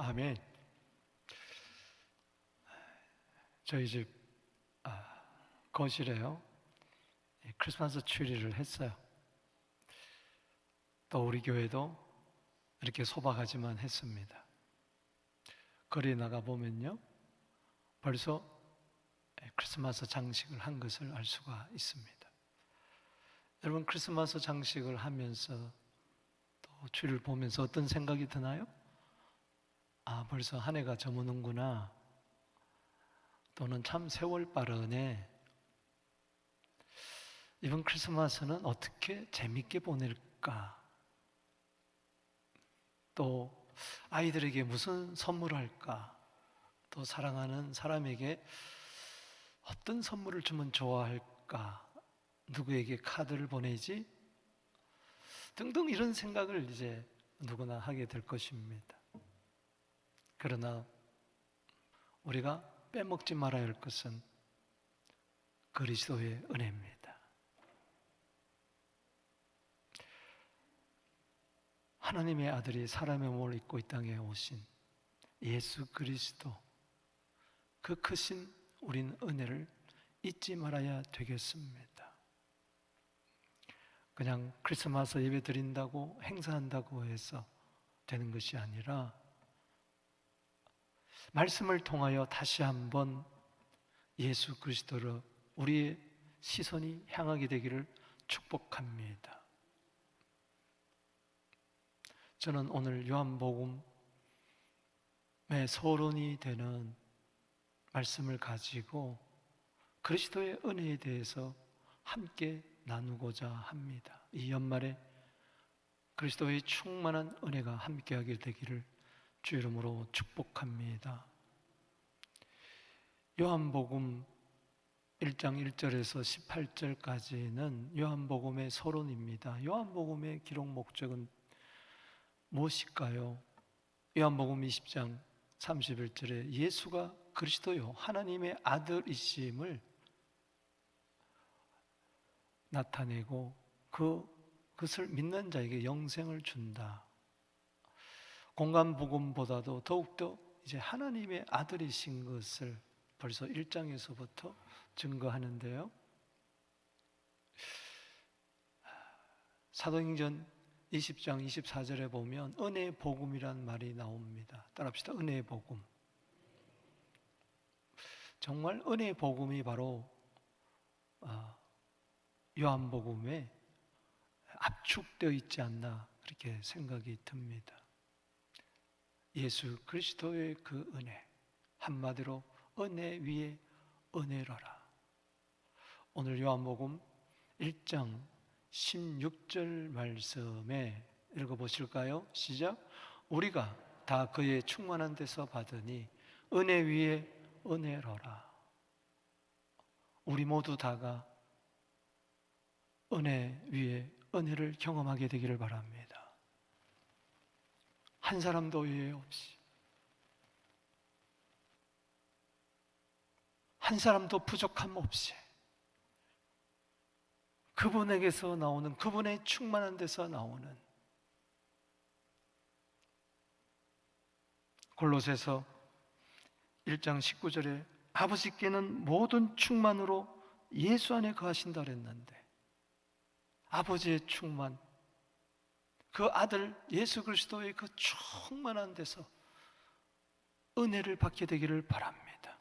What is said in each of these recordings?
아멘. 저희 집 거실에요, 크리스마스 트리를 했어요. 또 우리 교회도 이렇게 소박하지만 했습니다. 거리에 나가 보면요, 벌써 크리스마스 장식을 한 것을 알 수가 있습니다. 여러분, 크리스마스 장식을 하면서 또 트리를 보면서 어떤 생각이 드나요? 벌써 한 해가 저무는구나, 또는 참 세월 빠르네, 이번 크리스마스는 어떻게 재밌게 보낼까, 또 아이들에게 무슨 선물을 할까, 또 사랑하는 사람에게 어떤 선물을 주면 좋아할까, 누구에게 카드를 보내지, 등등 이런 생각을 이제 누구나 하게 될 것입니다. 그러나 우리가 빼먹지 말아야 할 것은 그리스도의 은혜입니다. 하나님의 아들이 사람의 몸을 입고 이 땅에 오신 예수 그리스도, 그 크신 우린 은혜를 잊지 말아야 되겠습니다. 그냥 크리스마스 예배 드린다고 행사한다고 해서 되는 것이 아니라 말씀을 통하여 다시 한번 예수 그리스도로 우리의 시선이 향하게 되기를 축복합니다. 저는 오늘 요한복음의 서론이 되는 말씀을 가지고 그리스도의 은혜에 대해서 함께 나누고자 합니다. 이 연말에 그리스도의 충만한 은혜가 함께하게 되기를 주 이름으로 축복합니다. 요한복음 1장 1절에서 18절까지는 요한복음의 서론입니다. 요한복음의 기록 목적은 무엇일까요? 요한복음 20장 31절에 예수가 그리스도요 하나님의 아들이심을 나타내고 그것을 믿는 자에게 영생을 준다. 공간복음보다도 더욱더 이제 하나님의 아들이신 것을 벌써 1장에서부터 증거하는데요, 사도행전 20장 24절에 보면 은혜의 복음이란 말이 나옵니다. 따라합시다. 은혜의 복음. 정말 은혜의 복음이 바로 요한복음에 압축되어 있지 않나 그렇게 생각이 듭니다. 예수 그리스도의 그 은혜, 한마디로 은혜 위에 은혜로라. 오늘 요한복음 1장 16절 말씀에 읽어보실까요? 시작. 우리가 다 그의 충만한 데서 받으니 은혜 위에 은혜로라. 우리 모두 다가 은혜 위에 은혜를 경험하게 되기를 바랍니다. 한 사람도 예외 없이, 한 사람도 부족함 없이 그분에게서 나오는, 그분의 충만한 데서 나오는, 골로새서 1장 19절에 아버지께는 모든 충만으로 예수 안에 거하신다 그랬는데, 아버지의 충만, 그 아들 예수 그리스도의 그 충만한 데서 은혜를 받게 되기를 바랍니다.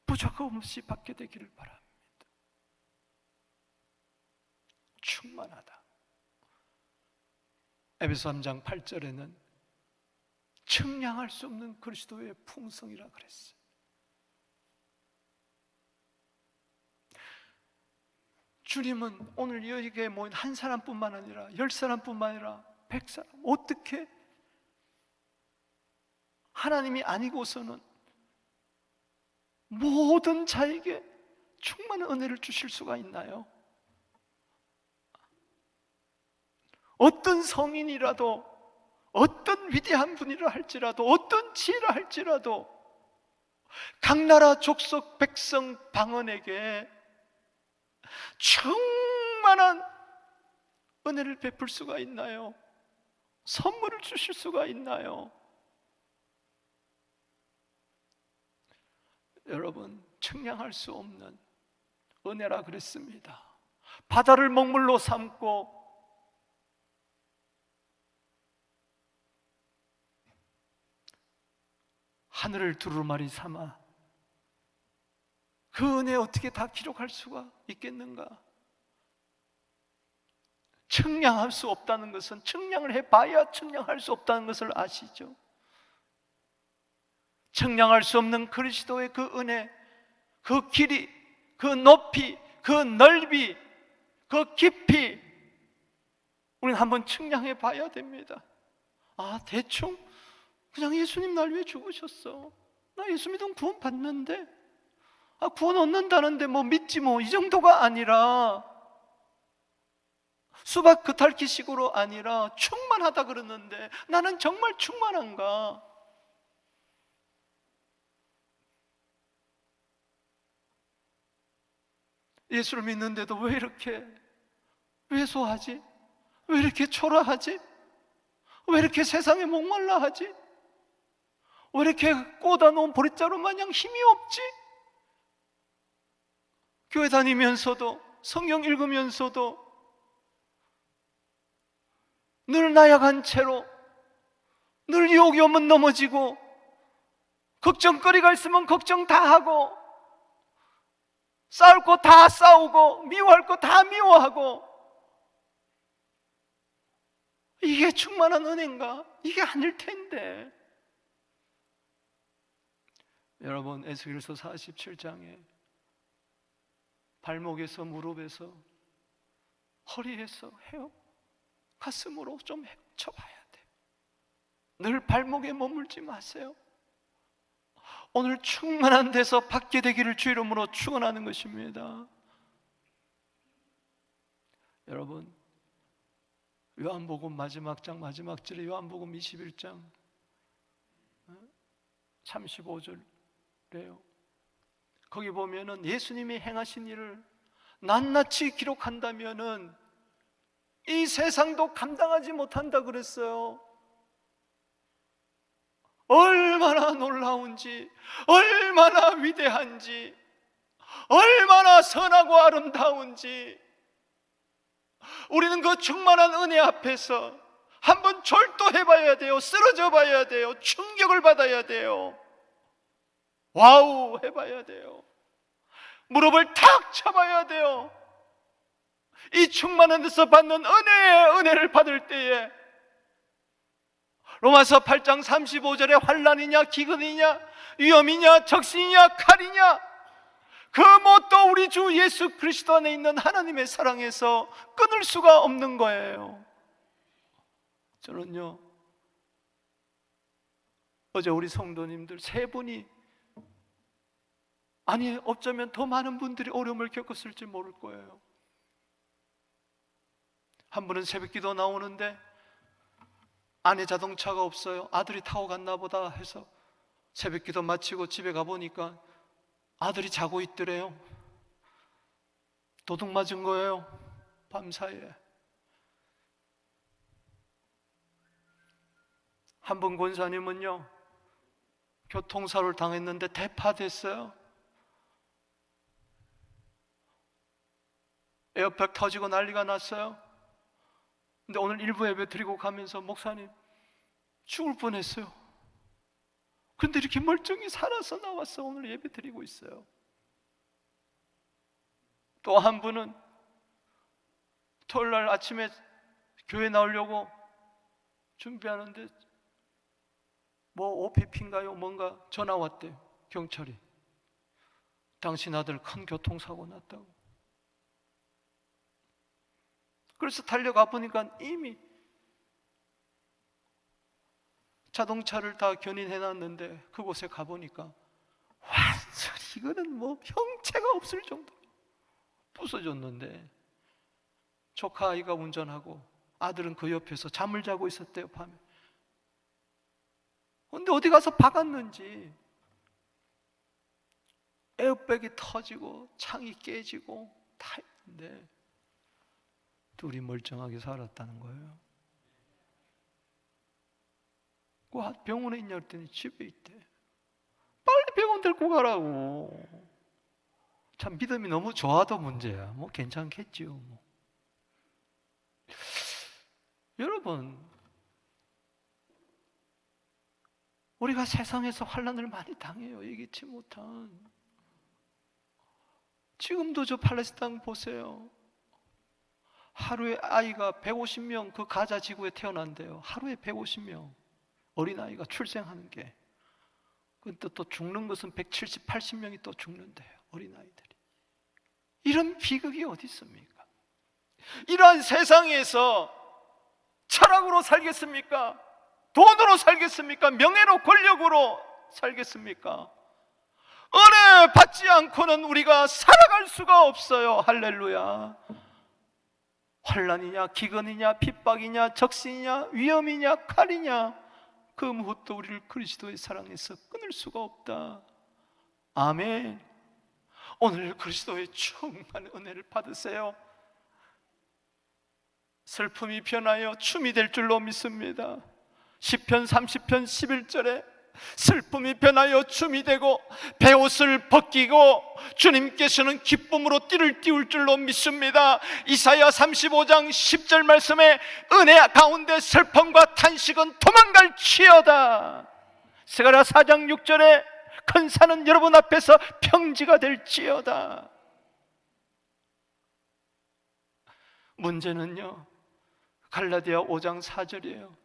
부족함 없이 받게 되기를 바랍니다. 충만하다. 에베소 3장 8절에는 측량할 수 없는 그리스도의 풍성이라 그랬어요. 주님은 오늘 여기에 모인 한 사람뿐만 아니라 10사람뿐만 아니라 100사람, 어떻게 하나님이 아니고서는 모든 자에게 충만한 은혜를 주실 수가 있나요? 어떤 성인이라도, 어떤 위대한 분이라 할지라도, 어떤 지혜라 할지라도 각 나라 족속 백성 방언에게 충만한 은혜를 베풀 수가 있나요? 선물을 주실 수가 있나요? 여러분, 측량할 수 없는 은혜라 그랬습니다. 바다를 먹물로 삼고 하늘을 두루마리 삼아 그 은혜 어떻게 다 기록할 수가 있겠는가? 측량할 수 없다는 것은, 측량을 해봐야 측량할 수 없다는 것을 아시죠? 측량할 수 없는 그리스도의 그 은혜, 그 길이, 그 높이, 그 넓이, 그 깊이, 우리는 한번 측량해 봐야 됩니다. 아, 대충 그냥 예수님 날 위해 죽으셨어, 나 예수 믿으면 구원 받는데, 구원 얻는다는데 뭐 믿지 뭐, 이 정도가 아니라, 수박 겉핥기식으로 아니라 충만하다 그러는데 나는 정말 충만한가? 예수를 믿는데도 왜 이렇게 왜소하지? 왜 이렇게 초라하지? 왜 이렇게 세상에 목말라 하지? 왜 이렇게 꽂아놓은 보릿자루 마냥 힘이 없지? 교회 다니면서도, 성경 읽으면서도 늘 나약한 채로, 늘 유혹이 오면 넘어지고, 걱정거리가 있으면 걱정 다 하고, 싸울 거 다 싸우고, 미워할 거 다 미워하고, 이게 충만한 은혜인가? 이게 아닐 텐데. 여러분, 에스겔서 47장에 발목에서, 무릎에서, 허리에서, 가슴으로 좀 헤쳐봐야 돼요. 늘 발목에 머물지 마세요. 오늘 충만한 데서 받게 되기를 주 이름으로 축원하는 것입니다. 여러분, 요한복음 마지막 장, 마지막 절에 요한복음 21장 35절이에요. 거기 보면은 예수님이 행하신 일을 낱낱이 기록한다면은 이 세상도 감당하지 못한다 그랬어요. 얼마나 놀라운지, 얼마나 위대한지, 얼마나 선하고 아름다운지, 우리는 그 충만한 은혜 앞에서 한번 절도해봐야 돼요. 쓰러져 봐야 돼요. 충격을 받아야 돼요. 와우 해봐야 돼요. 무릎을 탁 쳐봐야 돼요. 이 충만한 데서 받는 은혜의 은혜를 받을 때에 로마서 8장 35절에 환난이냐 기근이냐 위험이냐 적신이냐 칼이냐 그 뭣도 우리 주 예수 그리스도 안에 있는 하나님의 사랑에서 끊을 수가 없는 거예요. 저는요, 어제 우리 성도님들 세 분이, 아니 어쩌면 더 많은 분들이 어려움을 겪었을지 모를 거예요. 한 분은 새벽기도 나오는데 아내 자동차가 없어요. 아들이 타고 갔나 보다 해서 새벽기도 마치고 집에 가보니까 아들이 자고 있더래요. 도둑 맞은 거예요, 밤사이에. 한 분 권사님은요, 교통사고를 당했는데 대파됐어요. 에어백 터지고 난리가 났어요. 근데 오늘 일부 예배 드리고 가면서 목사님 죽을 뻔했어요. 근데 이렇게 멀쩡히 살아서 나와서 오늘 예배 드리고 있어요. 또 한 분은 토요일날 아침에 교회 나오려고 준비하는데 뭐 OPP인가요? 뭔가 전화 왔대요. 경찰이. 당신 아들 큰 교통사고 났다고. 그래서 달려가 보니까 이미 자동차를 다 견인해놨는데 그곳에 가보니까 완전히 이거는 뭐 형체가 없을 정도로 부서졌는데 조카 아이가 운전하고 아들은 그 옆에서 잠을 자고 있었대요, 밤에. 근데 어디 가서 박았는지 에어백이 터지고 창이 깨지고 다 했는데 둘이 멀쩡하게 살았다는 거예요. 병원에 있냐 그랬더니 집에 있대. 빨리 병원 데리고 가라고. 참 믿음이 너무 좋아도 문제야. 뭐 괜찮겠지요. 뭐. 여러분, 우리가 세상에서 환난을 많이 당해요. 예기치 못한. 지금도 저 팔레스타인 보세요. 하루에 아이가 150명 그 가자 지구에 태어난대요. 하루에 150명 어린아이가 출생하는 게. 근데 또 죽는 것은 170, 80명이 또 죽는데요. 어린아이들이. 이런 비극이 어디 있습니까? 이러한 세상에서 철학으로 살겠습니까? 돈으로 살겠습니까? 명예로 권력으로 살겠습니까? 은혜 받지 않고는 우리가 살아갈 수가 없어요. 할렐루야. 환난이냐 기근이냐 핍박이냐 적신이냐 위험이냐 칼이냐 그 무엇도 우리를 그리스도의 사랑에서 끊을 수가 없다. 아멘. 오늘 그리스도의 충만한 은혜를 받으세요. 슬픔이 변하여 춤이 될 줄로 믿습니다. 시편 30편 11절에 슬픔이 변하여 춤이 되고 베옷을 벗기고 주님께서는 기쁨으로 띠를 띄울 줄로 믿습니다. 이사야 35장 10절 말씀에 은혜 가운데 슬픔과 탄식은 도망갈지어다. 스가랴 4장 6절에 큰 산은 여러분 앞에서 평지가 될지어다. 문제는요, 갈라디아 5장 4절이에요.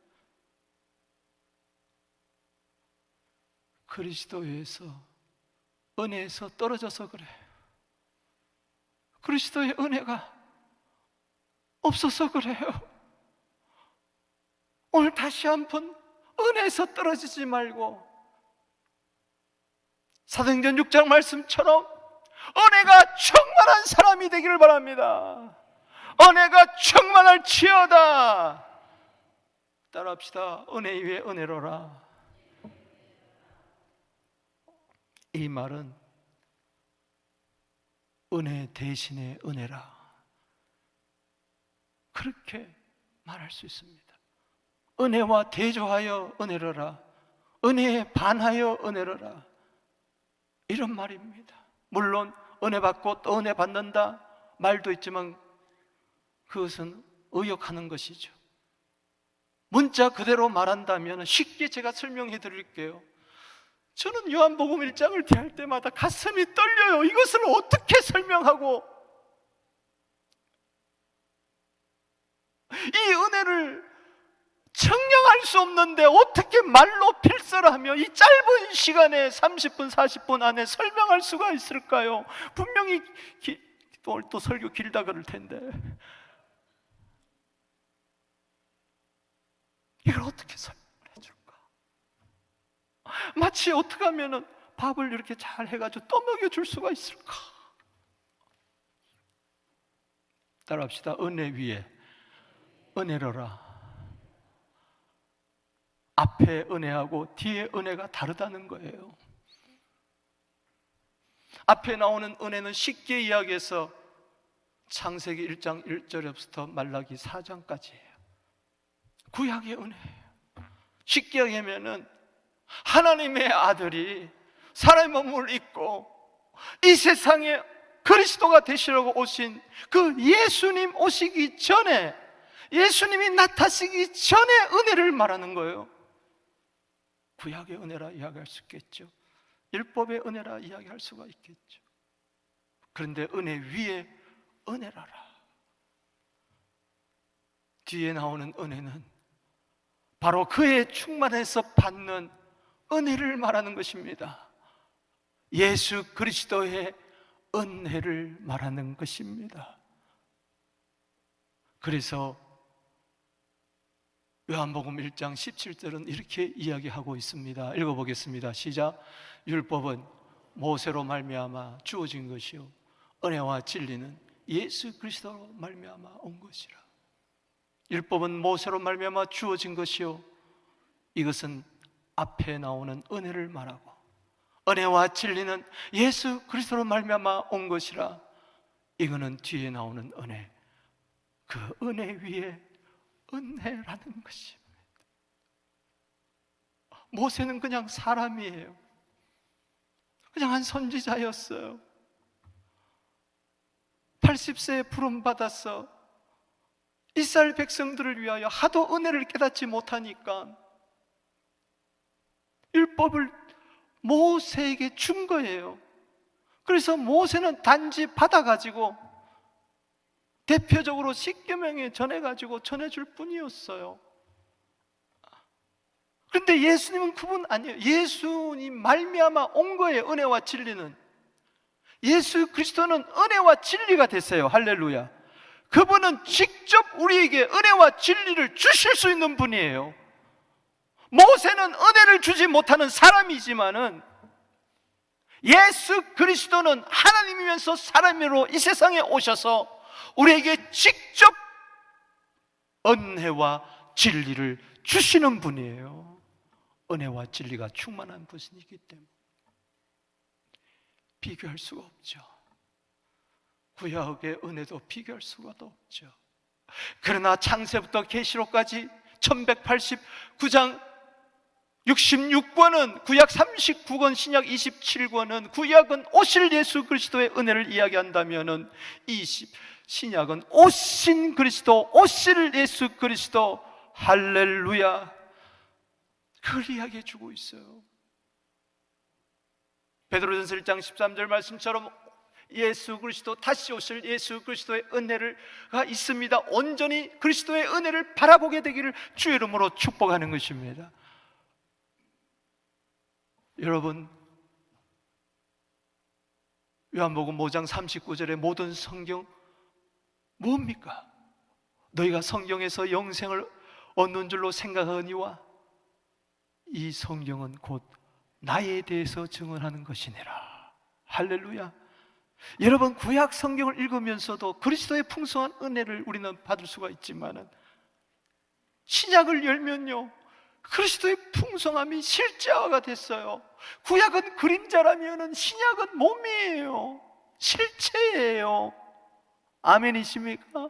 그리스도에서 은혜에서 떨어져서 그래. 그리스도의 은혜가 없어서 그래요. 오늘 다시 한번 은혜에서 떨어지지 말고 사도행전 6장 말씀처럼 은혜가 충만한 사람이 되기를 바랍니다. 은혜가 충만할지어다. 따라합시다. 은혜 위에 은혜로라. 이 말은 은혜 대신에 은혜라, 그렇게 말할 수 있습니다. 은혜와 대조하여 은혜로라, 은혜에 반하여 은혜로라, 이런 말입니다. 물론 은혜 받고 또 은혜 받는다 말도 있지만 그것은 의역하는 것이죠. 문자 그대로 말한다면 쉽게 제가 설명해 드릴게요. 저는 요한복음 1장을 대할 때마다 가슴이 떨려요. 이것을 어떻게 설명하고 이 은혜를 청량할 수 없는데 어떻게 말로 필설하며 이 짧은 시간에 30분, 40분 안에 설명할 수가 있을까요? 분명히 또 설교 길다 그럴 텐데 이걸 어떻게 설명해 줄까? 마치 어떻게 하면 밥을 이렇게 잘 해가지고 떠먹여 줄 수가 있을까? 따라합시다. 은혜 위에 은혜로라. 앞에 은혜하고 뒤에 은혜가 다르다는 거예요. 앞에 나오는 은혜는 쉽게 이야기해서 창세기 1장 1절부터 말라기 4장까지예요. 구약의 은혜예요. 쉽게 얘기하면은 하나님의 아들이 사람의 몸을 입고 이 세상에 그리스도가 되시려고 오신 그 예수님 오시기 전에, 예수님이 나타나시기 전에 은혜를 말하는 거예요. 구약의 은혜라 이야기할 수 있겠죠. 율법의 은혜라 이야기할 수가 있겠죠. 그런데 은혜 위에 은혜라라. 뒤에 나오는 은혜는 바로 그의 충만해서 받는 은혜를 말하는 것입니다. 예수 그리스도의 은혜를 말하는 것입니다. 그래서 요한복음 1장 17절은 이렇게 이야기하고 있습니다. 읽어보겠습니다. 시작. 율법은 모세로 말미암아 주어진 것이요 은혜와 진리는 예수 그리스도로 말미암아 온 것이라. 율법은 모세로 말미암아 주어진 것이요, 이것은 앞에 나오는 은혜를 말하고, 은혜와 진리는 예수 그리스도로 말미암아 온 것이라. 이거는 뒤에 나오는 은혜, 그 은혜 위에 은혜라는 것입니다. 모세는 그냥 사람이에요. 그냥 한 선지자였어요. 80세에 부름받아서 이스라엘 백성들을 위하여 하도 은혜를 깨닫지 못하니까 율법을 모세에게 준 거예요. 그래서 모세는 단지 받아가지고 대표적으로 십계명에 전해가지고 전해줄 뿐이었어요. 그런데 예수님은 그분 아니에요. 예수님 말미암아 온 거예요. 은혜와 진리는. 예수 그리스도는 은혜와 진리가 됐어요. 할렐루야. 그분은 직접 우리에게 은혜와 진리를 주실 수 있는 분이에요. 모세는 은혜를 주지 못하는 사람이지만은 예수 그리스도는 하나님이면서 사람으로 이 세상에 오셔서 우리에게 직접 은혜와 진리를 주시는 분이에요. 은혜와 진리가 충만한 분이기 때문에 비교할 수가 없죠. 구약의 은혜도 비교할 수가 없죠. 그러나 창세부터 계시록까지 1189장 66권은 구약 39권, 신약 27권은 구약은 오실 예수 그리스도의 은혜를 이야기한다면은 신약은 오신 그리스도, 오실 예수 그리스도, 할렐루야, 그걸 이야기해 주고 있어요. 베드로전서 1장 13절 말씀처럼 예수 그리스도, 다시 오실 예수 그리스도의 은혜가 있습니다. 온전히 그리스도의 은혜를 바라보게 되기를 주의 이름으로 축복하는 것입니다. 여러분, 요한복음 5장 39절의 모든 성경 뭡니까? 너희가 성경에서 영생을 얻는 줄로 생각하니와 이 성경은 곧 나에 대해서 증언하는 것이니라. 할렐루야. 여러분, 구약 성경을 읽으면서도 그리스도의 풍성한 은혜를 우리는 받을 수가 있지만은 신약을 열면요, 그리스도의 풍성함이 실제화가 됐어요. 구약은 그림자라면은 신약은 몸이에요. 실체예요. 아멘이십니까?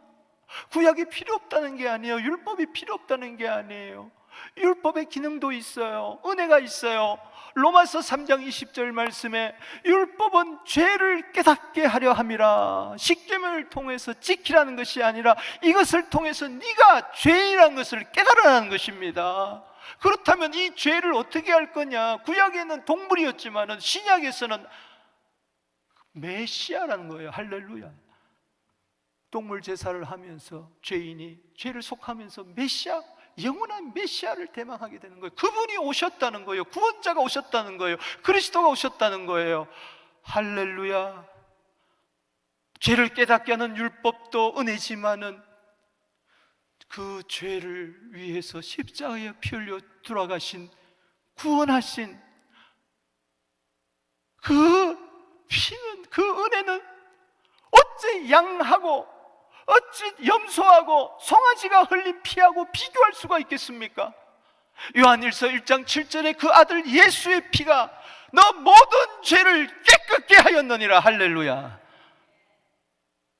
구약이 필요 없다는 게 아니에요. 율법이 필요 없다는 게 아니에요. 율법의 기능도 있어요. 은혜가 있어요. 로마서 3장 20절 말씀에 율법은 죄를 깨닫게 하려 함이라. 십계명을 통해서 지키라는 것이 아니라 이것을 통해서 네가 죄라는 것을 깨달으라는 것입니다. 그렇다면 이 죄를 어떻게 할 거냐? 구약에는 동물이었지만 신약에서는 메시아라는 거예요. 할렐루야. 동물 제사를 하면서 죄인이 죄를 속하면서 메시아, 영원한 메시아를 대망하게 되는 거예요. 그분이 오셨다는 거예요. 구원자가 오셨다는 거예요. 그리스도가 오셨다는 거예요. 할렐루야. 죄를 깨닫게 하는 율법도 은혜지만은 그 죄를 위해서 십자가에 피 흘려 돌아가신, 구원하신 그 피는, 그 은혜는 어찌 양하고 어찌 염소하고 송아지가 흘린 피하고 비교할 수가 있겠습니까? 요한일서 1장 7절에 그 아들 예수의 피가 너 모든 죄를 깨끗게 하였느니라. 할렐루야.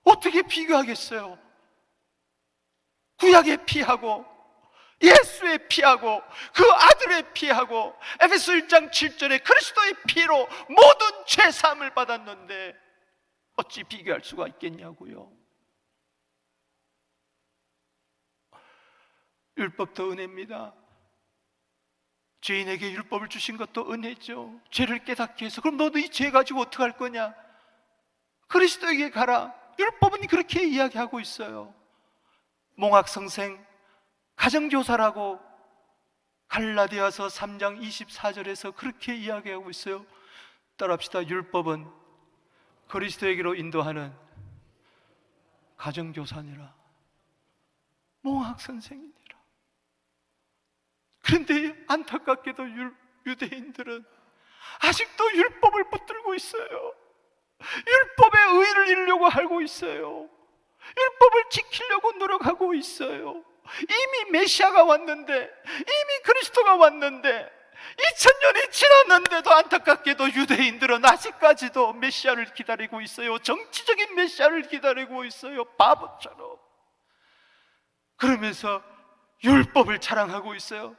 어떻게 비교하겠어요? 구약의 피하고 예수의 피하고 그 아들의 피하고 에베소 1장 7절에 그리스도의 피로 모든 죄 사함을 받았는데 어찌 비교할 수가 있겠냐고요. 율법도 은혜입니다. 죄인에게 율법을 주신 것도 은혜죠. 죄를 깨닫게 해서. 그럼 너도 이 죄 가지고 어떻게 할 거냐? 그리스도에게 가라. 율법은 그렇게 이야기하고 있어요. 몽학성생, 가정교사라고 갈라디아서 3장 24절에서 그렇게 이야기하고 있어요. 따라합시다. 율법은 그리스도에게로 인도하는 가정교사니라, 몽학선생이니라. 그런데 안타깝게도 유대인들은 아직도 율법을 붙들고 있어요. 율법의 의를 이루려고 하고 있어요. 율법을 지키려고 노력하고 있어요. 이미 메시아가 왔는데, 이미 그리스도가 왔는데 2000년이 지났는데도 안타깝게도 유대인들은 아직까지도 메시아를 기다리고 있어요. 정치적인 메시아를 기다리고 있어요. 바보처럼. 그러면서 율법을 자랑하고 있어요.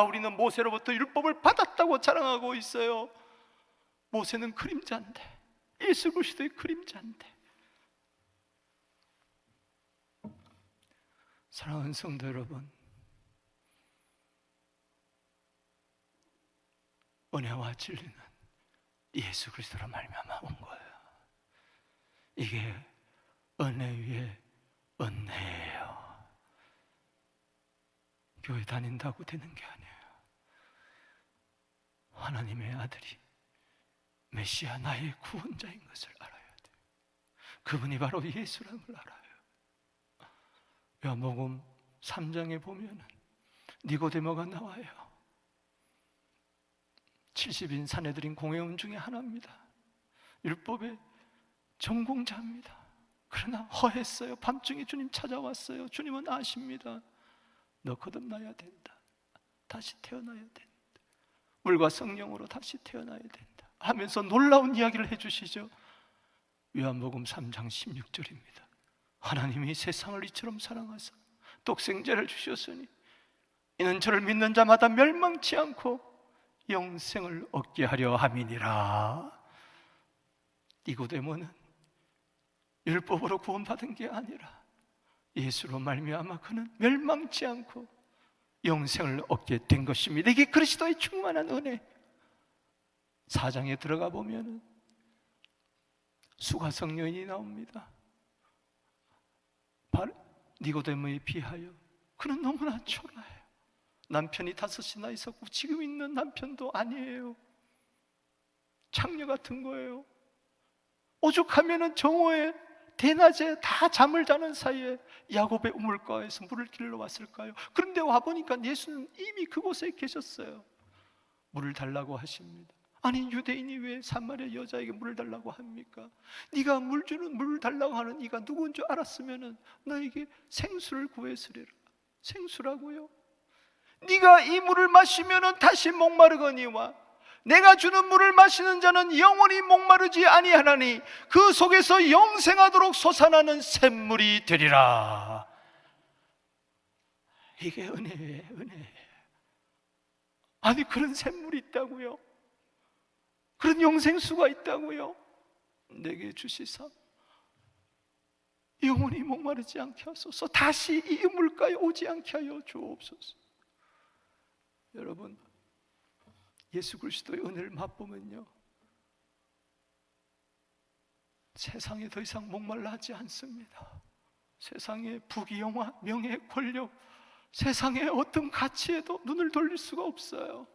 우리는 모세로부터 율법을 받았다고 자랑하고 있어요. 모세는 그림자인데, 예수 그리스도의 그림자인데. 사랑하는 성도 여러분, 은혜와 진리는 예수 그리스도로 말미암아 온 거예요. 이게 은혜 위에 은혜예요. 교회 다닌다고 되는 게 아니에요. 하나님의 아들이 메시아, 나의 구원자인 것을 알아야 돼요. 그분이 바로 예수라는 걸 알아요. 요한복음 3장에 보면 니고데모가 나와요. 70인 사내들인 공회원 중에 하나입니다. 율법의 전공자입니다. 그러나 허했어요. 밤중에 주님 찾아왔어요. 주님은 아십니다. 너 거듭나야 된다. 다시 태어나야 된다. 물과 성령으로 다시 태어나야 된다 하면서 놀라운 이야기를 해주시죠. 요한복음 3장 16절입니다. 하나님이 세상을 이처럼 사랑하사 독생자를 주셨으니 이는 저를 믿는 자마다 멸망치 않고 영생을 얻게 하려 함이니라. 니고데모는 율법으로 구원받은 게 아니라 예수로 말미암아 그는 멸망치 않고 영생을 얻게 된 것입니다. 이게 그리스도의 충만한 은혜. 4장에 들어가 보면 수가성 여인이 나옵니다. 니고데모에 비하여 그는 너무나 초라해요. 남편이 5이나 있었고 지금 있는 남편도 아니에요. 창녀 같은 거예요. 오죽하면은 정오에 대낮에 다 잠을 자는 사이에 야곱의 우물가에서 물을 길러 왔을까요? 그런데 와보니까 예수는 이미 그곳에 계셨어요. 물을 달라고 하십니다. 아니, 유대인이 왜 사마리아 여자에게 물을 달라고 합니까? 네가 물을 달라고 하는 이가 누구인 줄 알았으면 너에게 생수를 구했으리라. 생수라고요? 네가 이 물을 마시면 다시 목마르거니와 내가 주는 물을 마시는 자는 영원히 목마르지 아니하나니 그 속에서 영생하도록 솟아나는 샘물이 되리라. 이게 은혜예요, 은혜. 아니, 그런 샘물이 있다고요? 그런 영생수가 있다고요? 내게 주시사 영원히 목마르지 않게 하소서. 다시 이 물가에 오지 않게 하여 주옵소서. 여러분, 예수 그리스도의 은혜를 맛보면요, 세상에 더 이상 목말라 하지 않습니다. 세상의 부귀영화, 명예, 권력, 세상의 어떤 가치에도 눈을 돌릴 수가 없어요.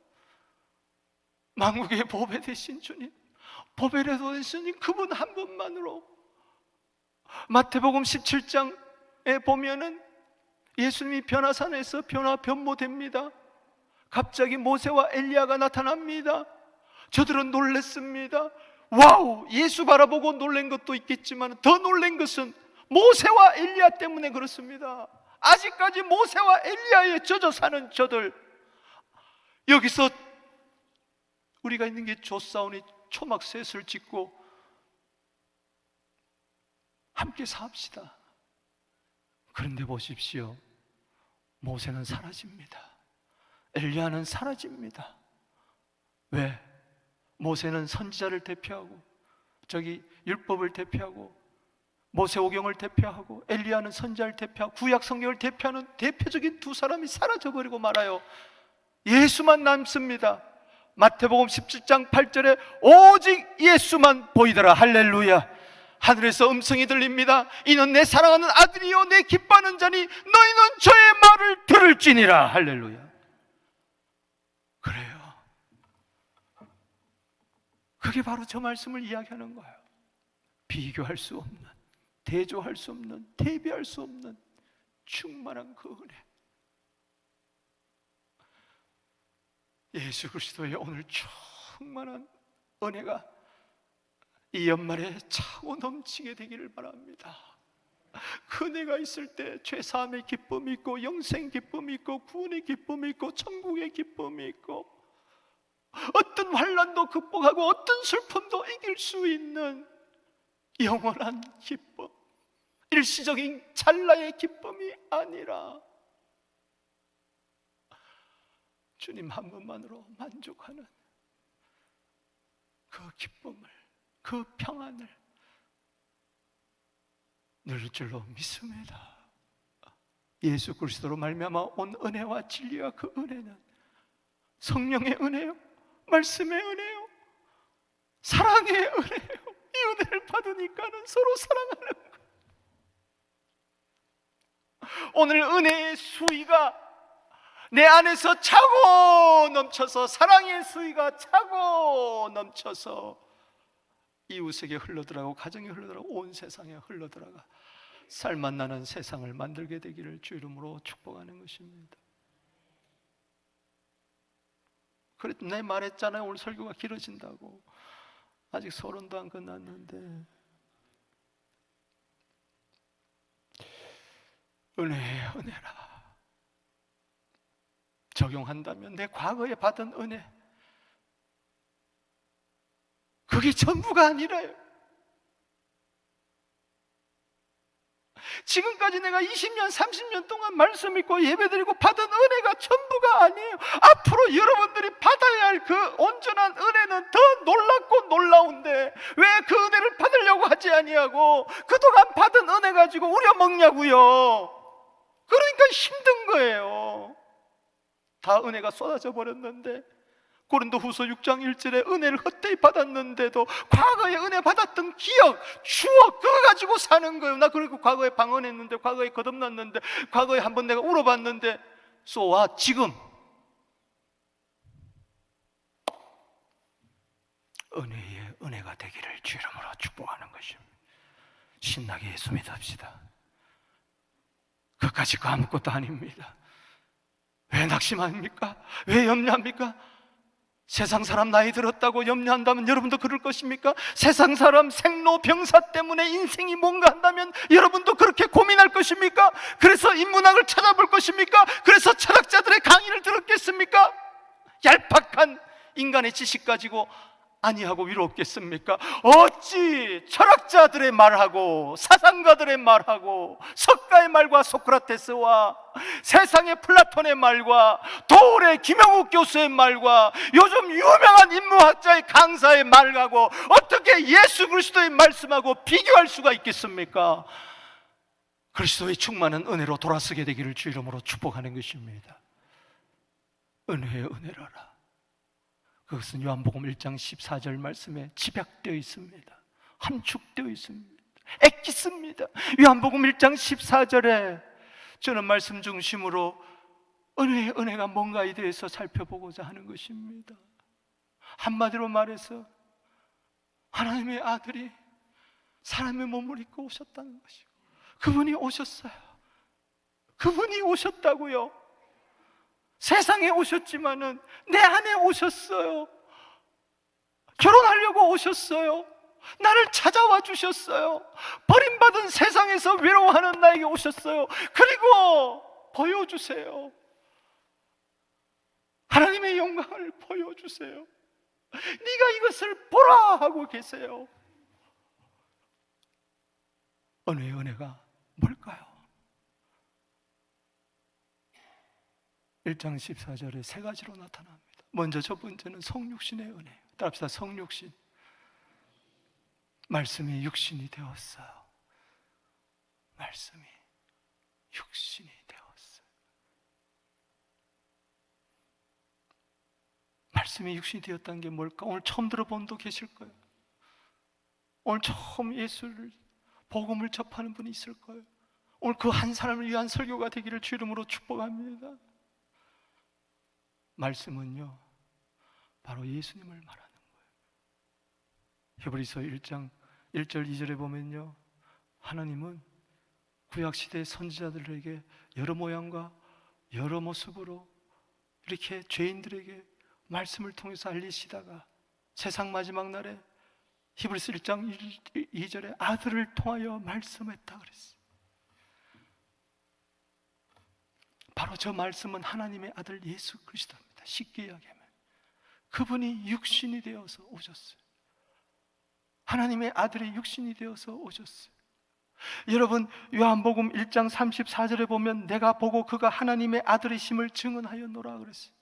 만국의 보배 되신 주님, 보배라도 되신 주님, 그분 한 분만으로. 마태복음 17장에 보면은 예수님이 변화산에서 변모됩니다. 갑자기 모세와 엘리야가 나타납니다. 저들은 놀랐습니다. 와우! 예수 바라보고 놀란 것도 있겠지만 더 놀란 것은 모세와 엘리야 때문에 그렇습니다. 아직까지 모세와 엘리야에 젖어 사는 저들, 여기서 우리가 있는 게 조사오니 초막셋을 짓고 함께 삽시다. 그런데 보십시오, 모세는 사라집니다. 엘리야는 사라집니다. 왜? 모세는 선지자를 대표하고 저기 율법을 대표하고 모세오경을 대표하고 엘리야는 선지자를 대표하고 구약 성경을 대표하는 대표적인 두 사람이 사라져버리고 말아요. 예수만 남습니다. 마태복음 17장 8절에 오직 예수만 보이더라. 할렐루야. 하늘에서 음성이 들립니다. 이는 내 사랑하는 아들이요 내 기뻐하는 자니 너희는 저의 말을 들을지니라. 할렐루야. 그래요. 그게 바로 저 말씀을 이야기하는 거예요. 비교할 수 없는, 대조할 수 없는, 대비할 수 없는 충만한 그 은혜. 예수 그리스도의 오늘 충만한 은혜가 이 연말에 차고 넘치게 되기를 바랍니다. 그 은혜가 있을 때 죄사함의 기쁨이 있고 영생 기쁨이 있고 구원의 기쁨이 있고 천국의 기쁨이 있고 어떤 환난도 극복하고 어떤 슬픔도 이길 수 있는 영원한 기쁨, 일시적인 찰나의 기쁨이 아니라 주님 한 분만으로 만족하는 그 기쁨을, 그 평안을 누릴 줄로 믿습니다. 예수 그리스도로 말미암아 온 은혜와 진리와 그 은혜는 성령의 은혜요, 말씀의 은혜요, 사랑의 은혜요. 이 은혜를 받으니까는 서로 사랑하는 거예요. 오늘 은혜의 수위가 내 안에서 차고 넘쳐서, 사랑의 수위가 차고 넘쳐서 이웃에게 흘러들어가고 가정에 흘러들어가고 온 세상에 흘러들어가 살맛 나는 세상을 만들게 되기를 주 이름으로 축복하는 것입니다. 그래도 내 말했잖아요. 오늘 설교가 길어진다고. 아직 서론도 안 끝났는데 은혜의 은혜라. 적용한다면 내 과거에 받은 은혜, 그게 전부가 아니라요. 지금까지 내가 20년, 30년 동안 말씀 읽고 예배드리고 받은 은혜가 전부가 아니에요. 앞으로 여러분들이 받아야 할 그 온전한 은혜는 더 놀랍고 놀라운데 왜 그 은혜를 받으려고 하지 아니하고 그동안 받은 은혜 가지고 우려먹냐고요. 그러니까 힘든 거예요. 다 은혜가 쏟아져 버렸는데, 고린도후서 6장 1절에 은혜를 헛되이 받았는데도 과거에 은혜 받았던 기억, 추억, 그거 가지고 사는 거예요. 나 그리고 과거에 방언했는데, 과거에 거듭났는데, 과거에 한번 내가 울어봤는데, 쏘아 지금 은혜의 은혜가 되기를 주 이름으로 축복하는 것입니다. 신나게 예수 믿읍시다. 그까짓 거 아무것도 아닙니다. 왜 낙심합니까? 왜 염려합니까? 세상 사람 나이 들었다고 염려한다면 여러분도 그럴 것입니까? 세상 사람 생로병사 때문에 인생이 뭔가 한다면 여러분도 그렇게 고민할 것입니까? 그래서 인문학을 찾아볼 것입니까? 그래서 철학자들의 강의를 들었겠습니까? 얄팍한 인간의 지식 가지고 아니하고 위로 없겠습니까? 어찌 철학자들의 말하고 사상가들의 말하고 석가의 말과 소크라테스와 세상의 플라톤의 말과 도울의 김영욱 교수의 말과 요즘 유명한 인문학자의 강사의 말하고 어떻게 예수 그리스도의 말씀하고 비교할 수가 있겠습니까? 그리스도의 충만한 은혜로 돌아서게 되기를 주 이름으로 축복하는 것입니다. 은혜의 은혜라라. 그것은 요한복음 1장 14절 말씀에 집약되어 있습니다. 함축되어 있습니다. 액기스입니다. 요한복음 1장 14절에 저는 말씀 중심으로 은혜의 은혜가 뭔가에 대해서 살펴보고자 하는 것입니다. 한마디로 말해서 하나님의 아들이 사람의 몸을 입고 오셨다는 것이고, 그분이 오셨어요. 그분이 오셨다고요. 세상에 오셨지만은 내 안에 오셨어요. 결혼하려고 오셨어요. 나를 찾아와 주셨어요. 버림받은 세상에서 외로워하는 나에게 오셨어요. 그리고 보여주세요. 하나님의 영광을 보여주세요. 네가 이것을 보라 하고 계세요. 은혜의 은혜가 뭘까요? 1장 14절에 세 가지로 나타납니다. 먼저 첫 번째는 성육신의 은혜예요. 따라합시다. 성육신. 말씀이 육신이 되었어요. 말씀이 육신이 되었어요. 말씀이 육신이 되었다는 게 뭘까? 오늘 처음 들어본 분도 계실 거예요. 오늘 처음 예수를, 복음을 접하는 분이 있을 거예요. 오늘 그 한 사람을 위한 설교가 되기를 주 이름으로 축복합니다. 말씀은요, 바로 예수님을 말하는 거예요. 히브리서 1장 1절 2절에 보면요, 하나님은 구약시대의 선지자들에게 여러 모양과 여러 모습으로 이렇게 죄인들에게 말씀을 통해서 알리시다가 세상 마지막 날에 히브리서 1장 2절에 아들을 통하여 말씀했다 그랬어요. 바로 저 말씀은 하나님의 아들 예수 그리스도입니다. 쉽게 이야기하면 그분이 육신이 되어서 오셨어요. 하나님의 아들이 육신이 되어서 오셨어요. 여러분, 요한복음 1장 34절에 보면 내가 보고 그가 하나님의 아들이심을 증언하였노라 그랬어요.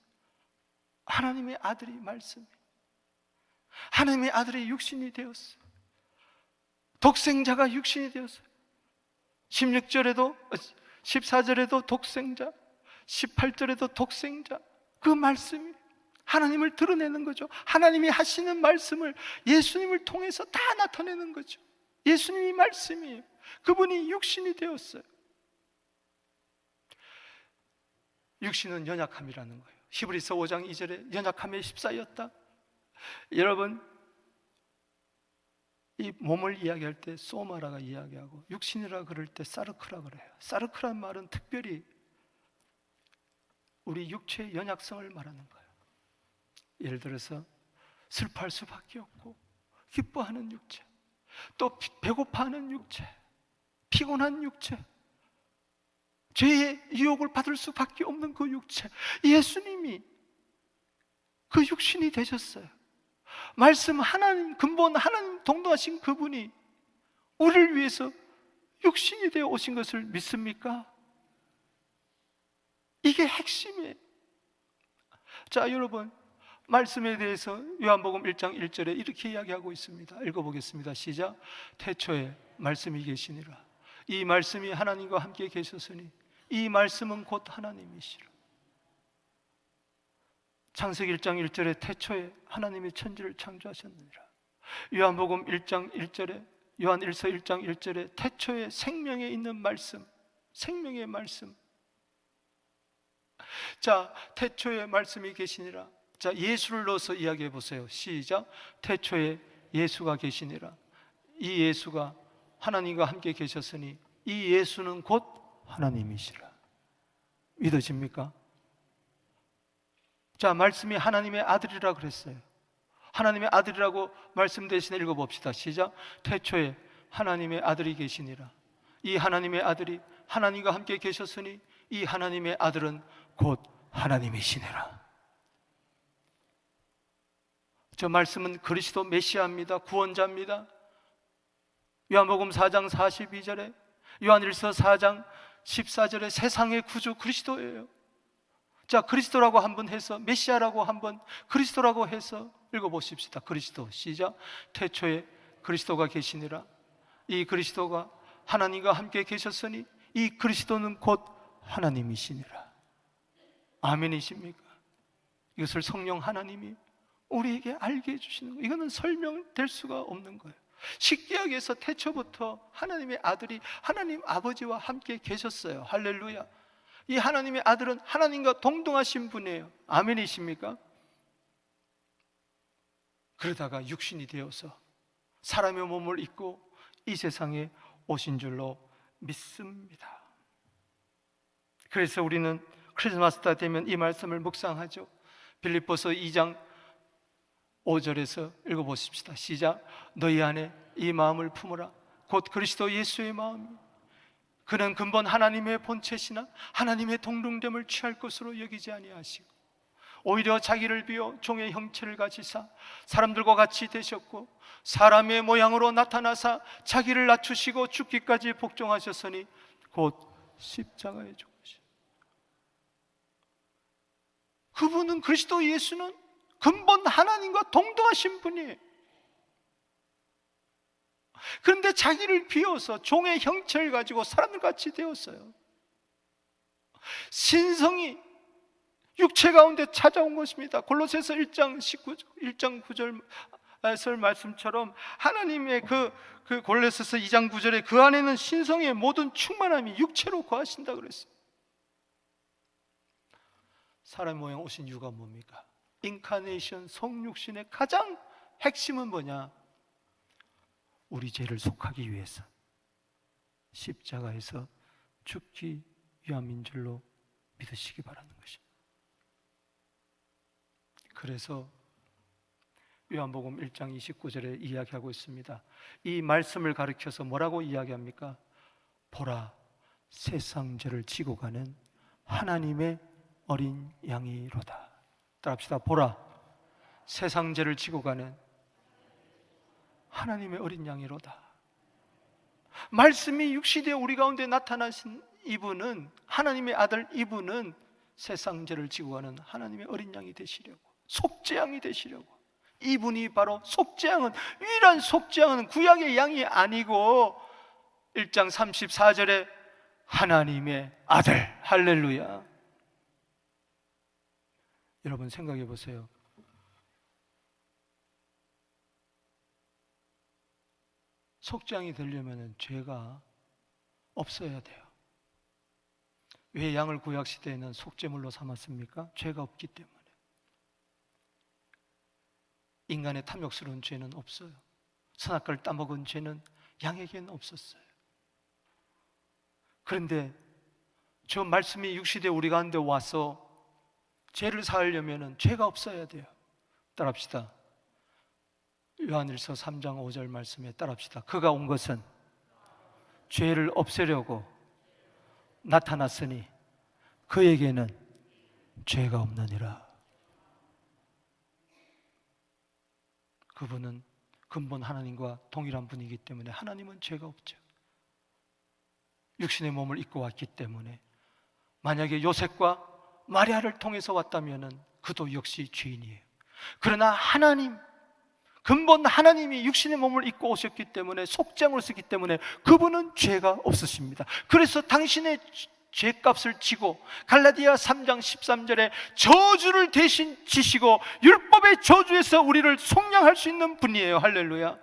하나님의 아들이 말씀이, 하나님의 아들이 육신이 되었어요. 독생자가 육신이 되었어요. 16절에도 14절에도 독생자, 18절에도 독생자. 그 말씀이 하나님을 드러내는 거죠. 하나님이 하시는 말씀을 예수님을 통해서 다 나타내는 거죠. 예수님이 말씀이에요. 그분이 육신이 되었어요. 육신은 연약함이라는 거예요. 히브리서 5장 2절에 연약함에 휩싸였다. 여러분, 이 몸을 이야기할 때 소마라가 이야기하고 육신이라 그럴 때 사르크라 그래요. 사르크란 말은 특별히 우리 육체의 연약성을 말하는 거예요. 예를 들어서 슬퍼할 수밖에 없고 기뻐하는 육체, 또 배고파하는 육체, 피곤한 육체, 죄의 유혹을 받을 수밖에 없는 그 육체, 예수님이 그 육신이 되셨어요. 말씀 하나님, 근본 하나님 동등하신 그분이 우리를 위해서 육신이 되어 오신 것을 믿습니까? 이게 핵심이에요. 자, 여러분, 말씀에 대해서 요한복음 1장 1절에 이렇게 이야기하고 있습니다. 읽어보겠습니다. 시작. 태초에 말씀이 계시니라. 이 말씀이 하나님과 함께 계셨으니 이 말씀은 곧 하나님이시라. 창세기 1장 1절에 태초에 하나님이 천지를 창조하셨느니라. 요한복음 1장 1절에, 요한일서 1장 1절에 태초에 생명에 있는 말씀, 생명의 말씀. 자, 태초에 말씀이 계시니라. 자, 예수를 넣어서 이야기해 보세요. 시작. 태초에 예수가 계시니라. 이 예수가 하나님과 함께 계셨으니 이 예수는 곧 하나님이시라. 믿어집니까? 자, 말씀이 하나님의 아들이라 그랬어요. 하나님의 아들이라고 말씀 대신에 읽어봅시다. 시작. 태초에 하나님의 아들이 계시니라. 이 하나님의 아들이 하나님과 함께 계셨으니 이 하나님의 아들은 곧 하나님이시니라. 저 말씀은 그리스도 메시아입니다. 구원자입니다. 요한복음 4장 42절에, 요한일서 4장 14절에 세상의 구주 그리스도예요. 자, 그리스도라고 한번 해서, 메시아라고 한번, 그리스도라고 해서 읽어보십시다. 그리스도. 시작. 태초에 그리스도가 계시니라. 이 그리스도가 하나님과 함께 계셨으니 이 그리스도는 곧 하나님이시니라. 아멘이십니까? 이것을 성령 하나님이 우리에게 알게 해주시는 거예요. 이거는 설명될 수가 없는 거예요. 식구약에서 태초부터 하나님의 아들이 하나님 아버지와 함께 계셨어요. 할렐루야. 이 하나님의 아들은 하나님과 동등하신 분이에요. 아멘이십니까? 그러다가 육신이 되어서 사람의 몸을 입고 이 세상에 오신 줄로 믿습니다. 그래서 우리는 크리스마스 때 되면 이 말씀을 묵상하죠. 빌립보서 2장 5절에서 읽어보십시다. 시작. 너희 안에 이 마음을 품으라. 곧 그리스도 예수의 마음이, 그는 근본 하나님의 본체시나 하나님의 동등됨을 취할 것으로 여기지 아니하시고 오히려 자기를 비워 종의 형체를 가지사 사람들과 같이 되셨고 사람의 모양으로 나타나사 자기를 낮추시고 죽기까지 복종하셨으니 곧 십자가에 죽으시고. 그분은, 그리스도 예수는 근본 하나님과 동등하신 분이에요. 그런데 자기를 비워서 종의 형체를 가지고 사람들같이 되었어요. 신성이 육체 가운데 찾아온 것입니다. 골로새서 1장 9절 말씀처럼 하나님의 그 골로새서 2장 9절에 그 안에는 신성의 모든 충만함이 육체로 거하신다 그랬어요. 사람 모양 오신 이유가 뭡니까? 인카네이션, 성육신의 가장 핵심은 뭐냐? 우리 죄를 속하기 위해서 십자가에서 죽기 위함인 줄로 믿으시기 바라는 것입니다. 그래서 요한복음 1장 29절에 이야기하고 있습니다. 이 말씀을 가리켜서 뭐라고 이야기합니까? 보라, 세상 죄를 지고 가는 하나님의 어린 양이로다. 따라합시다. 보라, 세상 죄를 지고 가는 하나님의 어린 양이로다. 말씀이 육시되어 우리 가운데 나타나신 이분은, 하나님의 아들 이분은 세상 죄를 지고 가는 하나님의 어린 양이 되시려고, 속죄양이 되시려고. 이분이 바로 속죄양은, 유일한 속죄양은 구약의 양이 아니고 1장 34절에 하나님의 아들. 할렐루야. 여러분 생각해 보세요. 속죄양이 되려면 죄가 없어야 돼요. 왜 양을 구약 시대에는 속죄물로 삼았습니까? 죄가 없기 때문에. 인간의 탐욕스러운 죄는 없어요. 선악과를 따먹은 죄는 양에게는 없었어요. 그런데 저 말씀이 육시대 우리 가운데 와서 죄를 사하려면 죄가 없어야 돼요. 따라합시다. 요한일서 3장 5절 말씀에 따라합시다. 그가 온 것은 죄를 없애려고 나타났으니 그에게는 죄가 없느니라. 그분은 근본 하나님과 동일한 분이기 때문에 하나님은 죄가 없죠. 육신의 몸을 입고 왔기 때문에 만약에 요셉과 마리아를 통해서 왔다면 그도 역시 죄인이에요. 그러나 하나님, 근본 하나님이 육신의 몸을 입고 오셨기 때문에, 속죄양으로 쓰기 때문에 그분은 죄가 없으십니다. 그래서 당신의 죄값을 지고 갈라디아 3장 13절에 저주를 대신 지시고 율법의 저주에서 우리를 속량할 수 있는 분이에요. 할렐루야.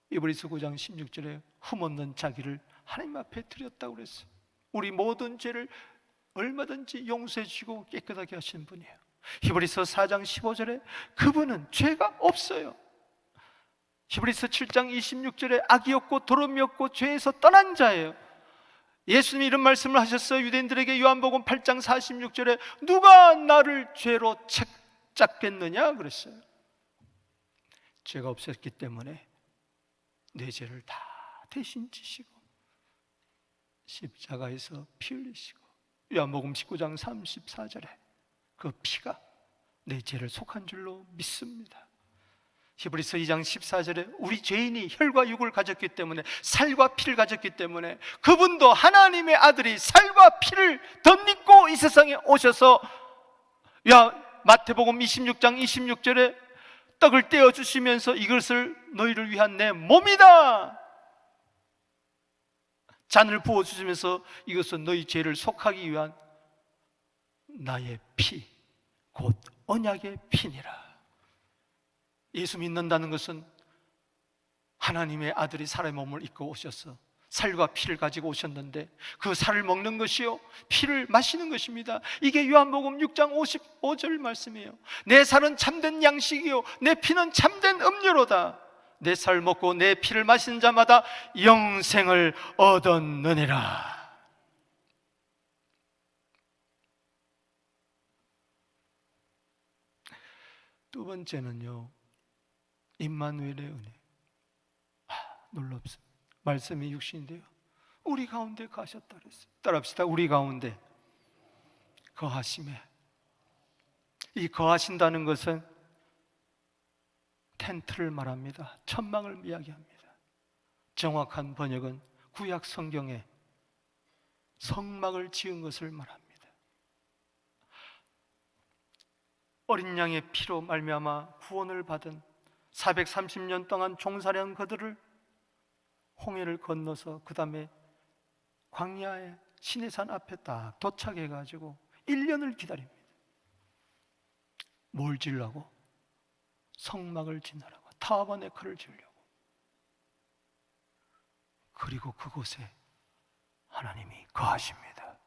이브리서 9장 16절에 흠없는 자기를 하나님 앞에 드렸다고 그랬어요. 우리 모든 죄를 얼마든지 용서해 주시고 깨끗하게 하시는 분이에요. 히브리서 4장 15절에 그분은 죄가 없어요. 히브리서 7장 26절에 악이 없고 더러움이 없고 죄에서 떠난 자예요. 예수님이 이런 말씀을 하셨어요. 유대인들에게 요한복음 8장 46절에 누가 나를 죄로 책잡겠느냐 그랬어요. 죄가 없었기 때문에 내 죄를 다 대신 지시고 십자가에서 피 흘리시고, 요한복음 19장 34절에 그 피가 내 죄를 속한 줄로 믿습니다. 히브리서 2장 14절에 우리 죄인이 혈과 육을 가졌기 때문에, 살과 피를 가졌기 때문에 그분도 하나님의 아들이 살과 피를 덧입고 이 세상에 오셔서, 마태복음 26장 26절에 떡을 떼어주시면서 이것을 너희를 위한 내 몸이다, 잔을 부어주시면서 이것은 너희 죄를 속하기 위한 나의 피, 곧 언약의 피니라. 예수 믿는다는 것은 하나님의 아들이 사람의 몸을 입고 오셔서 살과 피를 가지고 오셨는데 그 살을 먹는 것이요 피를 마시는 것입니다. 이게 요한복음 6장 55절 말씀이에요. 내 살은 참된 양식이요 내 피는 참된 음료로다. 내 살 먹고 내 피를 마시는 자마다 영생을 얻었느니라. 두 번째는요, 임마누엘의 은혜. 놀랍습니다. 말씀이 육신인데요, 우리 가운데 가셨다 그랬어요. 따라합시다. 우리 가운데 거하심에, 이 거하신다는 것은 텐트를 말합니다. 천막을 이야기합니다. 정확한 번역은 구약 성경에 성막을 지은 것을 말합니다. 어린 양의 피로 말미암아 구원을 받은 430년 동안 종살이한 그들을 홍해를 건너서 그 다음에 광야의 시내산 앞에 딱 도착해가지고 1년을 기다립니다. 뭘 지으려고? 성막을 짓느라고, 타버네클을 지으려고. 그리고 그곳에 하나님이 거하십니다.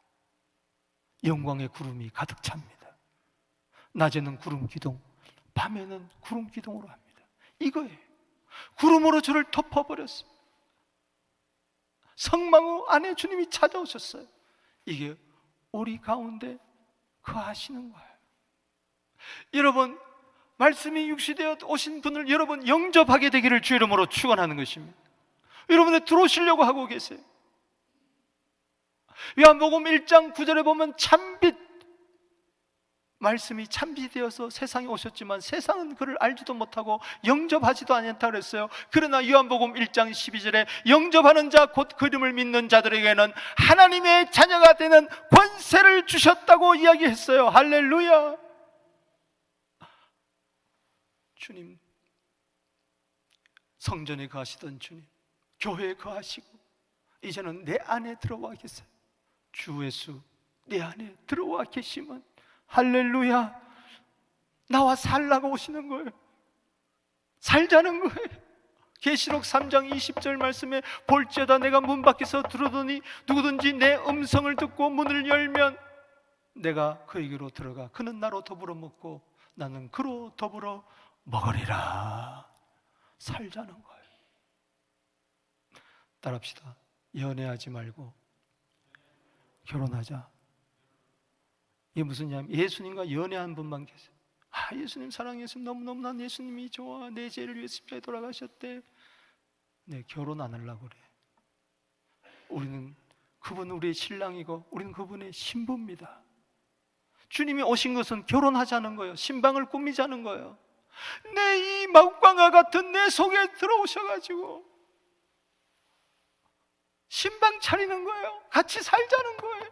영광의 구름이 가득 찹니다. 낮에는 구름 기둥, 밤에는 구름 기둥으로 합니다. 이거예요. 구름으로 저를 덮어버렸습니다. 성막 안에 주님이 찾아오셨어요. 이게 우리 가운데 거하시는 거예요. 여러분, 말씀이 육시되어 오신 분을 여러분 영접하게 되기를 주 이름으로 축원하는 것입니다. 여러분이 들어오시려고 하고 계세요. 요한복음 1장 9절에 보면 참빛, 말씀이 참빛이 되어서 세상에 오셨지만 세상은 그를 알지도 못하고 영접하지도 않았다 그랬어요. 그러나 요한복음 1장 12절에 영접하는 자, 곧 그 이름을 믿는 자들에게는 하나님의 자녀가 되는 권세를 주셨다고 이야기했어요. 할렐루야. 주님, 성전에 거하시던 주님, 교회에 거하시고 이제는 내 안에 들어와 계세요. 주 예수 내 안에 들어와 계시면 할렐루야, 나와 살라고 오시는 거예요. 살자는 거예요. 계시록 3장 20절 말씀에 볼지어다 내가 문 밖에서 들어오더니 누구든지 내 음성을 듣고 문을 열면 내가 그에게로 들어가 그는 나로 더불어 먹고 나는 그로 더불어 먹으리라. 살자는 거예요. 따라합시다. 연애하지 말고 결혼하자. 이게 무슨 얘기냐면 예수님과 연애한 분만 계세요. 예수님 사랑해서 너무너무 난 예수님이 좋아, 내 죄를 위해 십자가에 돌아가셨대. 네, 결혼 안 하려고 그래. 우리는 그분 우리의 신랑이고 우리는 그분의 신부입니다. 주님이 오신 것은 결혼하자는 거예요. 신방을 꾸미자는 거예요. 내 이 마구광과 같은 내 속에 들어오셔가지고 신방 차리는 거예요. 같이 살자는 거예요.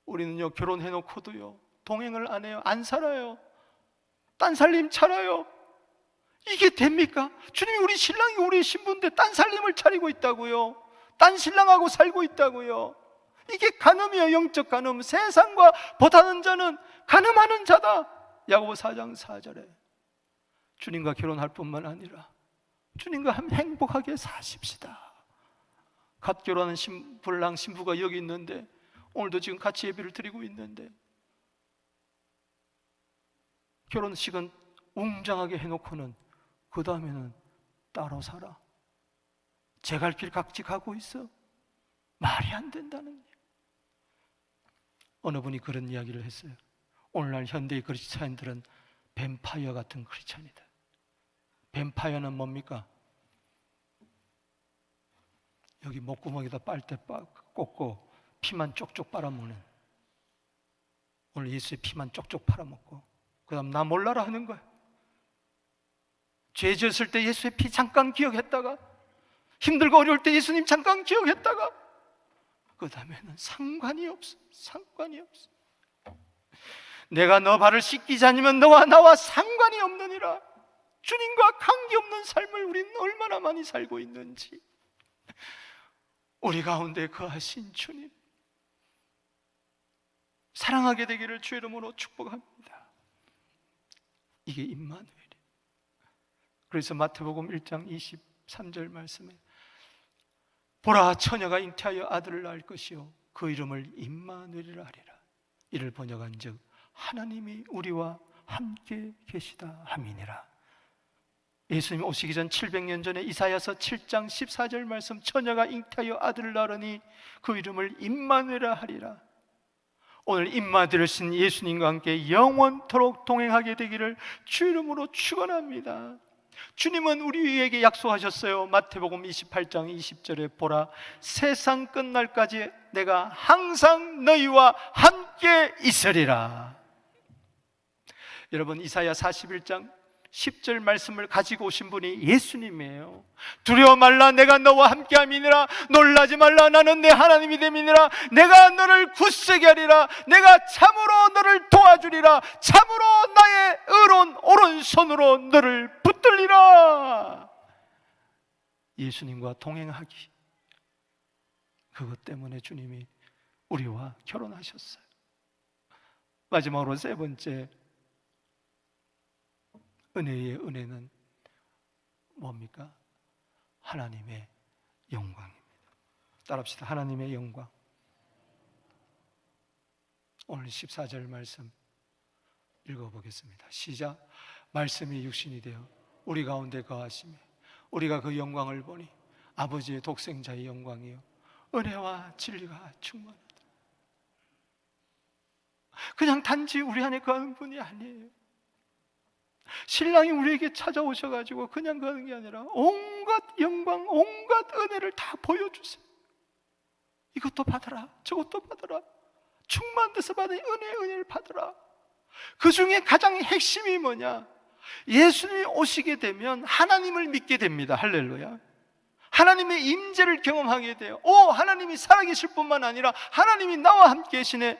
우리는요, 결혼해놓고도요 동행을 안 해요. 안 살아요. 딴 살림 차려요. 이게 됩니까? 주님이 우리 신랑이 우리 신부인데 딴 살림을 차리고 있다고요. 딴 신랑하고 살고 있다고요. 이게 간음이에요. 영적 간음. 세상과 보다는 자는 간음하는 자다. 야고보 4장 4절에 주님과 결혼할 뿐만 아니라 주님과 행복하게 사십시다. 갓 결혼한 신랑 신부가 여기 있는데 오늘도 지금 같이 예배를 드리고 있는데 결혼식은 웅장하게 해놓고는 그 다음에는 따로 살아. 제 갈 길 각지 가고 있어. 말이 안 된다는 얘기. 어느 분이 그런 이야기를 했어요. 오늘날 현대의 크리스찬들은 뱀파이어 같은 크리스찬이다. 뱀파이어는 뭡니까? 여기 목구멍에다 빨대 꽂고 피만 쪽쪽 빨아먹는, 오늘 예수의 피만 쪽쪽 빨아먹고 그 다음 나 몰라라 하는 거야. 죄 지었을 때 예수의 피 잠깐 기억했다가, 힘들고 어려울 때 예수님 잠깐 기억했다가 그 다음에는 상관이 없어. 상관이 없어. 내가 너 발을 씻기지 않으면 너와 나와 상관이 없느니라. 주님과 관계없는 삶을 우리는 얼마나 많이 살고 있는지. 우리 가운데 거하신 주님 사랑하게 되기를 주의 이름으로 축복합니다. 이게 임마누엘이에요. 그래서 마태복음 1장 23절 말씀에 보라, 처녀가 잉태하여 아들을 낳을 것이요 그 이름을 임마누엘이라 하리라. 이를 번역한즉 하나님이 우리와 함께 계시다 함이니라. 예수님 오시기 전 700년 전에 이사야서 7장 14절 말씀, 처녀가 잉태하여 아들을 낳으니 그 이름을 임마누엘이라 하리라. 오늘 임마누엘이신 예수님과 함께 영원토록 동행하게 되기를 주 이름으로 축원합니다. 주님은 우리에게 약속하셨어요. 마태복음 28장 20절에 보라, 세상 끝날까지 내가 항상 너희와 함께 있으리라. 여러분, 이사야 41장 10절 말씀을 가지고 오신 분이 예수님이에요. 두려워 말라, 내가 너와 함께함이니라. 놀라지 말라, 나는 내 하나님이 됨이니라. 내가 너를 굳세게 하리라. 내가 참으로 너를 도와주리라. 참으로 나의 의로운 오른손으로 너를 붙들리라. 예수님과 동행하기, 그것 때문에 주님이 우리와 결혼하셨어요. 마지막으로 세 번째, 은혜의 은혜는 뭡니까? 하나님의 영광입니다. 따라합시다. 하나님의 영광. 오늘 14절 말씀 읽어보겠습니다. 시작. 말씀이 육신이 되어 우리 가운데 거하시며 우리가 그 영광을 보니 아버지의 독생자의 영광이요 은혜와 진리가 충만하다. 그냥 단지 우리 안에 거하는 분이 아니에요. 신랑이 우리에게 찾아오셔가지고 그냥 가는 게 아니라 온갖 영광, 온갖 은혜를 다 보여주세요. 이것도 받아라, 저것도 받아라. 충만돼서 받은 은혜를 받아라. 그 중에 가장 핵심이 뭐냐? 예수님이 오시게 되면 하나님을 믿게 됩니다. 할렐루야. 하나님의 임재를 경험하게 돼요. 하나님이 살아계실 뿐만 아니라 하나님이 나와 함께 계시네.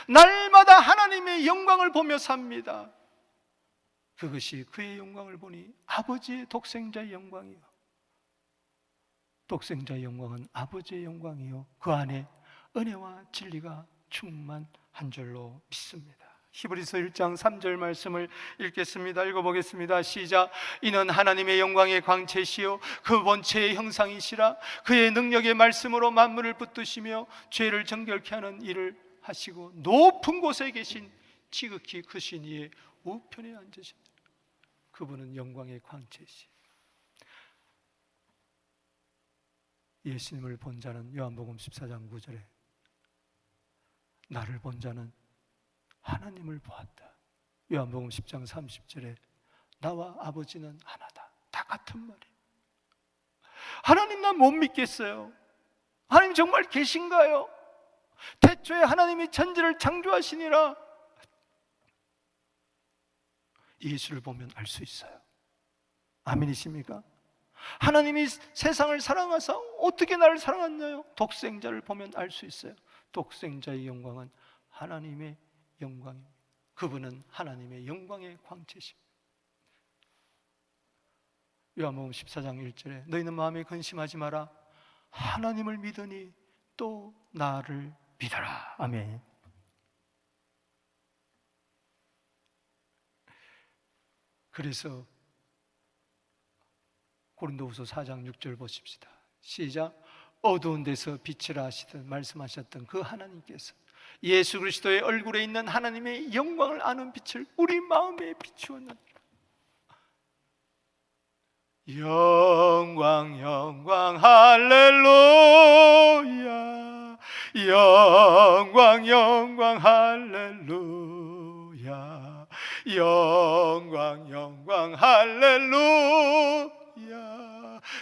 날마다 하나님의 영광을 보며 삽니다. 그것이 그의 영광을 보니 아버지의 독생자의 영광이요, 독생자의 영광은 아버지의 영광이요, 그 안에 은혜와 진리가 충만한 줄로 믿습니다. 히브리서 1장 3절 말씀을 읽겠습니다. 읽어보겠습니다. 시작. 이는 하나님의 영광의 광채시요 그 본체의 형상이시라. 그의 능력의 말씀으로 만물을 붙드시며 죄를 정결케 하는 일을 하시고 높은 곳에 계신 지극히 크신 이의 우편에 앉으십니다. 그분은 영광의 광채시. 예수님을 본 자는 요한복음 14장 9절에 나를 본 자는 하나님을 보았다. 요한복음 10장 30절에 나와 아버지는 하나다. 다 같은 말이에요. 하나님 나 못 믿겠어요. 하나님 정말 계신가요? 태초에 하나님이 천지를 창조하시니라. 예수를 보면 알 수 있어요. 아멘이십니까? 하나님이 세상을 사랑하사 어떻게 나를 사랑했나요? 독생자를 보면 알 수 있어요. 독생자의 영광은 하나님의 영광입니다. 그분은 하나님의 영광의 광채십니다. 요한복음 14장 1절에 너희는 마음에 근심하지 마라. 하나님을 믿으니 또 나를 믿어라. 아멘. 그래서 고린도후서 4장 6절 보십시다. 시작. 어두운 데서 빛이라 하시던 말씀하셨던 그 하나님께서 예수 그리스도의 얼굴에 있는 하나님의 영광을 아는 빛을 우리 마음에 비추었는 영광 영광 할렐루야 영광 영광 할렐루야 영광 영광 할렐루야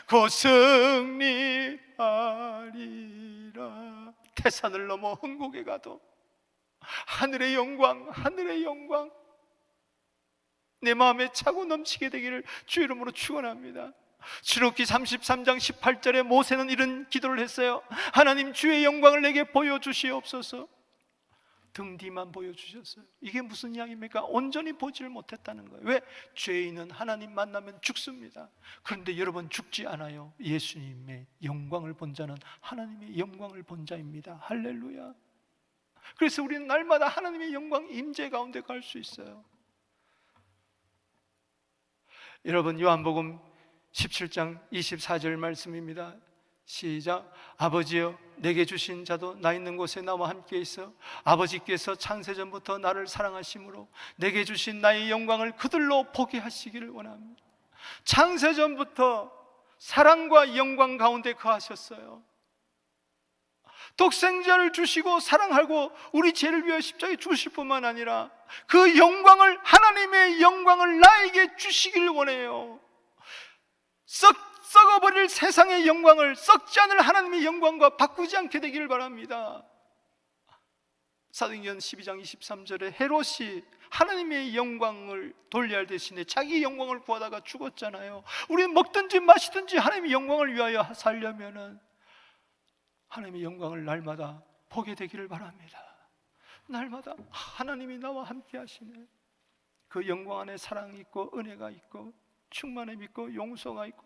곧 승리하리라. 태산을 넘어 흥곡에 가도 하늘의 영광 하늘의 영광 내 마음에 차고 넘치게 되기를 주 이름으로 축원합니다. 출애굽기 33장 18절에 모세는 이런 기도를 했어요. 하나님 주의 영광을 내게 보여주시옵소서. 등 뒤만 보여주셨어요. 이게 무슨 이야기입니까? 온전히 보지를 못했다는 거예요. 왜? 죄인은 하나님 만나면 죽습니다. 그런데 여러분 죽지 않아요. 예수님의 영광을 본 자는 하나님의 영광을 본 자입니다. 할렐루야. 그래서 우리는 날마다 하나님의 영광 임재 가운데 갈 수 있어요. 여러분 요한복음 17장 24절 말씀입니다. 시작. 아버지여 내게 주신 자도 나 있는 곳에 나와 함께 있어 아버지께서 창세전부터 나를 사랑하심으로 내게 주신 나의 영광을 그들로 보게 하시기를 원합니다. 창세전부터 사랑과 영광 가운데 거하셨어요. 독생자를 주시고 사랑하고 우리 죄를 위하여 십자가에 죽으실 뿐만 아니라 그 영광을 하나님의 영광을 나에게 주시기를 원해요. 썩어버릴 세상의 영광을 썩지 않을 하나님의 영광과 바꾸지 않게 되기를 바랍니다. 사도행전 12장 23절에 헤롯이 하나님의 영광을 돌려야 할 대신에 자기 영광을 구하다가 죽었잖아요. 우리는 먹든지 마시든지 하나님의 영광을 위하여 살려면은 하나님의 영광을 날마다 보게 되기를 바랍니다. 날마다 하나님이 나와 함께 하시네. 그 영광 안에 사랑이 있고 은혜가 있고 충만함이 있고 용서가 있고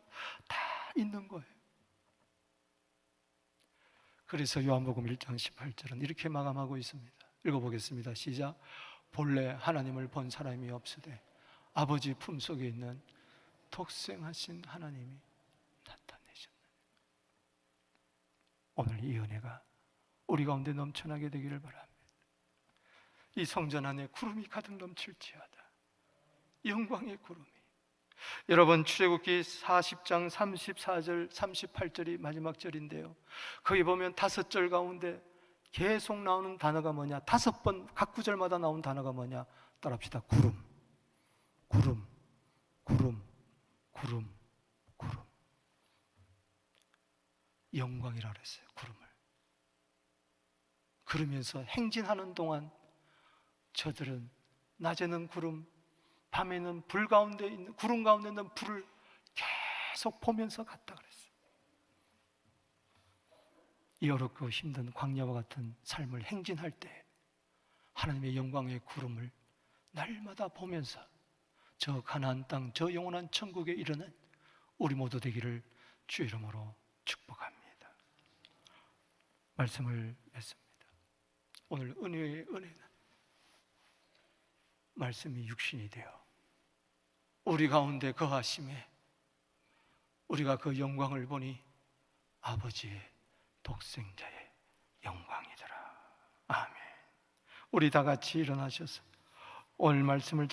다 있는 거예요. 그래서 요한복음 1장 18절은 이렇게 마감하고 있습니다. 읽어보겠습니다. 시작. 본래 하나님을 본 사람이 없으되 아버지 품속에 있는 독생하신 하나님이 나타내셨네. 오늘 이 은혜가 우리 가운데 넘쳐나게 되기를 바랍니다. 이 성전 안에 구름이 가득 넘칠지어다. 영광의 구름이. 여러분 출애굽기 40장 34절 38절이 마지막 절인데요, 거기 보면 5절 가운데 계속 나오는 단어가 뭐냐? 5번 각 구절마다 나온 단어가 뭐냐? 따라합시다. 구름, 구름, 구름, 구름, 구름. 영광이라 그랬어요. 구름을. 그러면서 행진하는 동안 저들은 낮에는 구름, 밤에는 불 가운데 있는, 구름 가운데 있는 불을 계속 보면서 갔다 그랬어요. 이 어렵고 힘든 광야와 같은 삶을 행진할 때 하나님의 영광의 구름을 날마다 보면서 저 가나안 땅, 저 영원한 천국에 이르는 우리 모두 되기를 주 이름으로 축복합니다. 말씀을 맺습니다. 오늘 은혜의 은혜는 말씀이 육신이 되어 우리 가운데 거하심에 우리가 그 영광을 보니 아버지의 독생자의 영광이더라. 아멘. 우리 다 같이 일어나셔서 오늘 말씀을